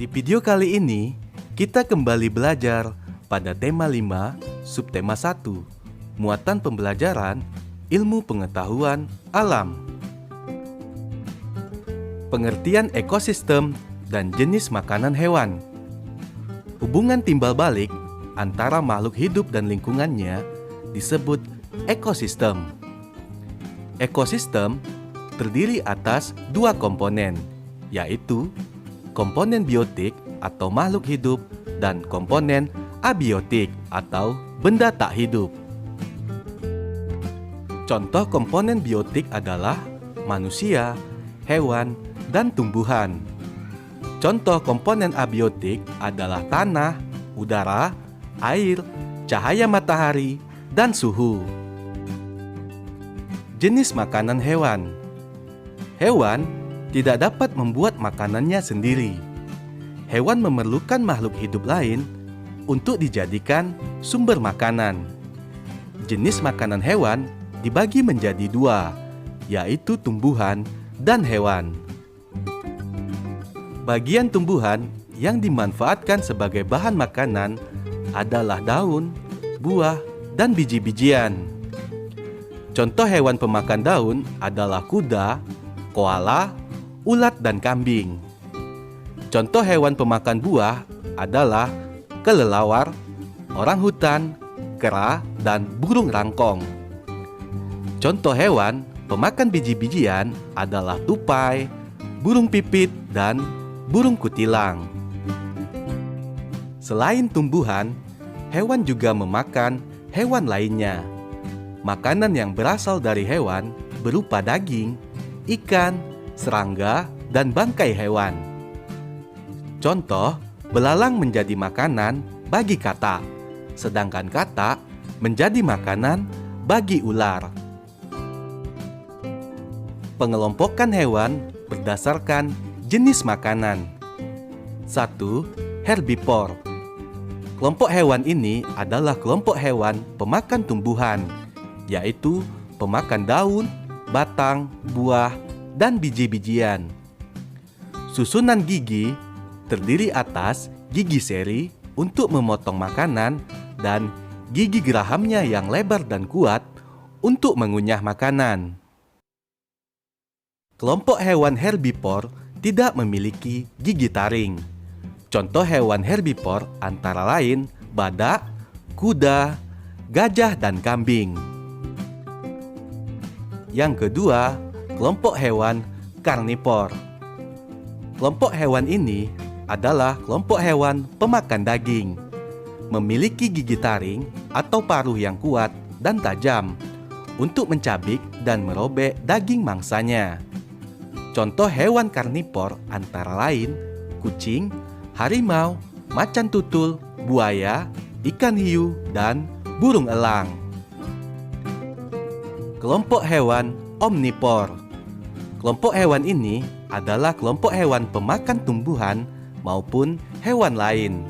Di video kali ini, kita kembali belajar pada tema 5, subtema 1, muatan pembelajaran, ilmu pengetahuan alam. Pengertian ekosistem dan jenis makanan hewan. Hubungan timbal balik antara makhluk hidup dan lingkungannya disebut ekosistem. Ekosistem terdiri atas dua komponen, yaitu komponen biotik atau makhluk hidup dan komponen abiotik atau benda tak hidup. Contoh komponen biotik adalah manusia, hewan, dan tumbuhan. Contoh komponen abiotik adalah tanah, udara, air, cahaya matahari, dan suhu. Jenis makanan hewan. Hewan tidak dapat membuat makanannya sendiri. Hewan memerlukan makhluk hidup lain untuk dijadikan sumber makanan. Jenis makanan hewan dibagi menjadi dua, yaitu tumbuhan dan hewan. Bagian tumbuhan yang dimanfaatkan sebagai bahan makanan adalah daun, buah, dan biji-bijian. Contoh hewan pemakan daun adalah kuda, koala, ulat, dan kambing. Contoh hewan pemakan buah adalah kelelawar, orangutan, kera, dan burung rangkong. Contoh hewan pemakan biji-bijian adalah tupai, burung pipit, dan burung kutilang. Selain tumbuhan, hewan juga memakan hewan lainnya. Makanan yang berasal dari hewan berupa daging, ikan, serangga, dan bangkai hewan. Contoh, belalang menjadi makanan bagi katak, sedangkan katak menjadi makanan bagi ular. Pengelompokan hewan berdasarkan jenis makanan. 1. Herbivore. Kelompok hewan ini adalah kelompok hewan pemakan tumbuhan, yaitu pemakan daun, batang, buah, dan biji-bijian. Susunan gigi terdiri atas gigi seri untuk memotong makanan dan gigi gerahamnya yang lebar dan kuat untuk mengunyah makanan. Kelompok hewan herbivore tidak memiliki gigi taring. Contoh hewan herbivore antara lain badak, kuda, gajah, dan kambing. Yang kedua, kelompok hewan karnivor. Kelompok hewan ini adalah kelompok hewan pemakan daging, memiliki gigi taring atau paruh yang kuat dan tajam untuk mencabik dan merobek daging mangsanya. Contoh hewan karnivor antara lain kucing, harimau, macan tutul, buaya, ikan hiu, dan burung elang. Kelompok hewan omnivor. Kelompok hewan ini adalah kelompok hewan pemakan tumbuhan maupun hewan lain.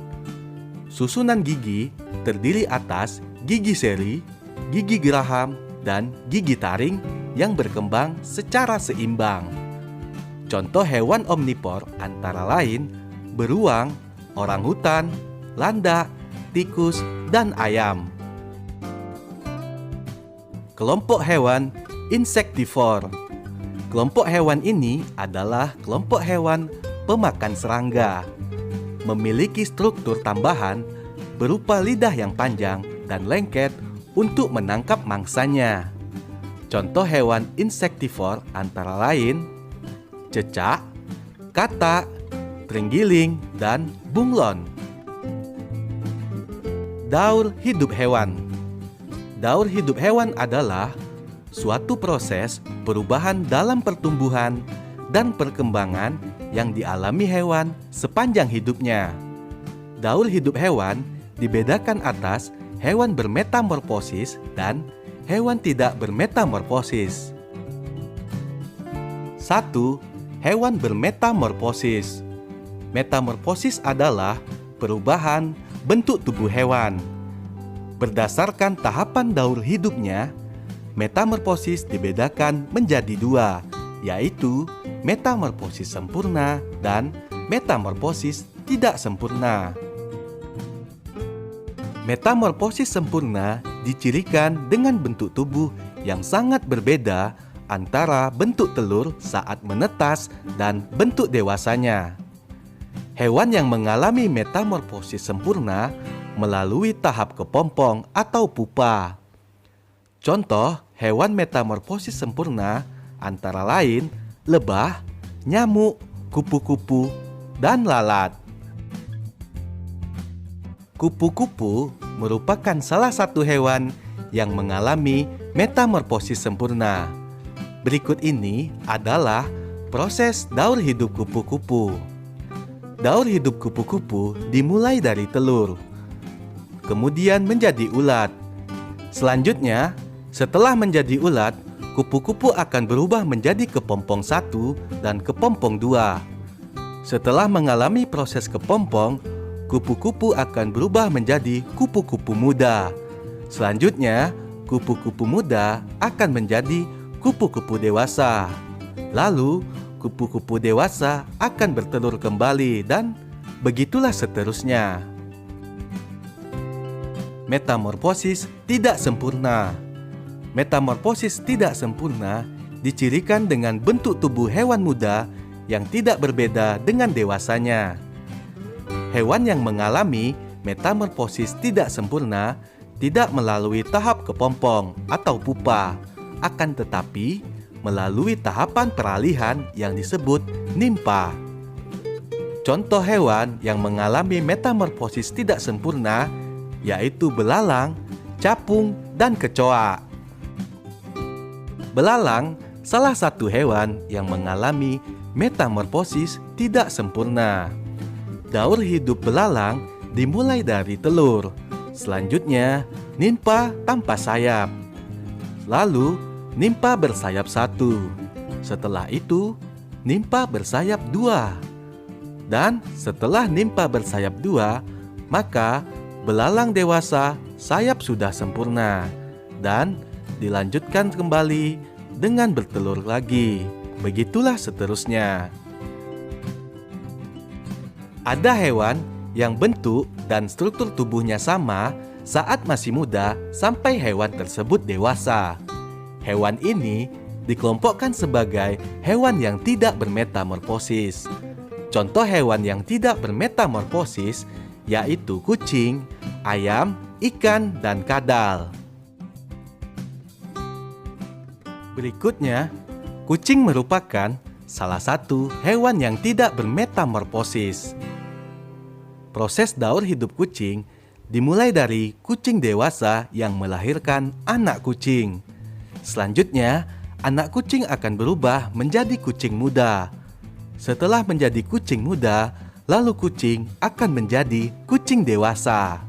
Susunan gigi terdiri atas gigi seri, gigi geraham, dan gigi taring yang berkembang secara seimbang. Contoh hewan omnivor antara lain beruang, orangutan, landak, tikus, dan ayam. Kelompok hewan insektivor. Kelompok hewan ini adalah kelompok hewan pemakan serangga, memiliki struktur tambahan berupa lidah yang panjang dan lengket untuk menangkap mangsanya. Contoh hewan insektivor antara lain cecak, katak, terenggiling, dan bunglon. Daur hidup hewan. Daur hidup hewan adalah suatu proses perubahan dalam pertumbuhan dan perkembangan yang dialami hewan sepanjang hidupnya. Daur hidup hewan dibedakan atas hewan bermetamorfosis dan hewan tidak bermetamorfosis. 1. Hewan bermetamorfosis. Metamorfosis adalah perubahan bentuk tubuh hewan. Berdasarkan tahapan daur hidupnya, metamorfosis dibedakan menjadi dua, yaitu metamorfosis sempurna dan metamorfosis tidak sempurna. Metamorfosis sempurna dicirikan dengan bentuk tubuh yang sangat berbeda antara bentuk telur saat menetas dan bentuk dewasanya. Hewan yang mengalami metamorfosis sempurna melalui tahap kepompong atau pupa. Contoh hewan metamorfosis sempurna antara lain lebah, nyamuk, kupu-kupu, dan lalat. Kupu-kupu merupakan salah satu hewan yang mengalami metamorfosis sempurna. Berikut ini adalah proses daur hidup kupu-kupu. Daur hidup kupu-kupu dimulai dari telur, kemudian menjadi ulat. Selanjutnya, setelah menjadi ulat, kupu-kupu akan berubah menjadi kepompong 1 dan kepompong 2. Setelah mengalami proses kepompong, kupu-kupu akan berubah menjadi kupu-kupu muda. Selanjutnya, kupu-kupu muda akan menjadi kupu-kupu dewasa. Lalu, kupu-kupu dewasa akan bertelur kembali dan begitulah seterusnya. Metamorfosis tidak sempurna. Metamorfosis tidak sempurna dicirikan dengan bentuk tubuh hewan muda yang tidak berbeda dengan dewasanya. Hewan yang mengalami metamorfosis tidak sempurna tidak melalui tahap kepompong atau pupa, akan tetapi melalui tahapan peralihan yang disebut nimpa. Contoh hewan yang mengalami metamorfosis tidak sempurna yaitu belalang, capung, dan kecoa. Belalang salah satu hewan yang mengalami metamorfosis tidak sempurna. Daur hidup belalang dimulai dari telur, selanjutnya nimpa tanpa sayap, lalu nimpa bersayap 1, setelah itu nimpa bersayap 2, dan setelah nimpa bersayap 2, maka belalang dewasa sayap sudah sempurna dan dilanjutkan kembali dengan bertelur lagi. Begitulah seterusnya. Ada hewan yang bentuk dan struktur tubuhnya sama saat masih muda sampai hewan tersebut dewasa. Hewan ini dikelompokkan sebagai hewan yang tidak bermetamorfosis. Contoh hewan yang tidak bermetamorfosis yaitu kucing, ayam, ikan, dan kadal. Berikutnya, kucing merupakan salah satu hewan yang tidak bermetamorfosis. Proses daur hidup kucing dimulai dari kucing dewasa yang melahirkan anak kucing. Selanjutnya, anak kucing akan berubah menjadi kucing muda. Setelah menjadi kucing muda, lalu kucing akan menjadi kucing dewasa.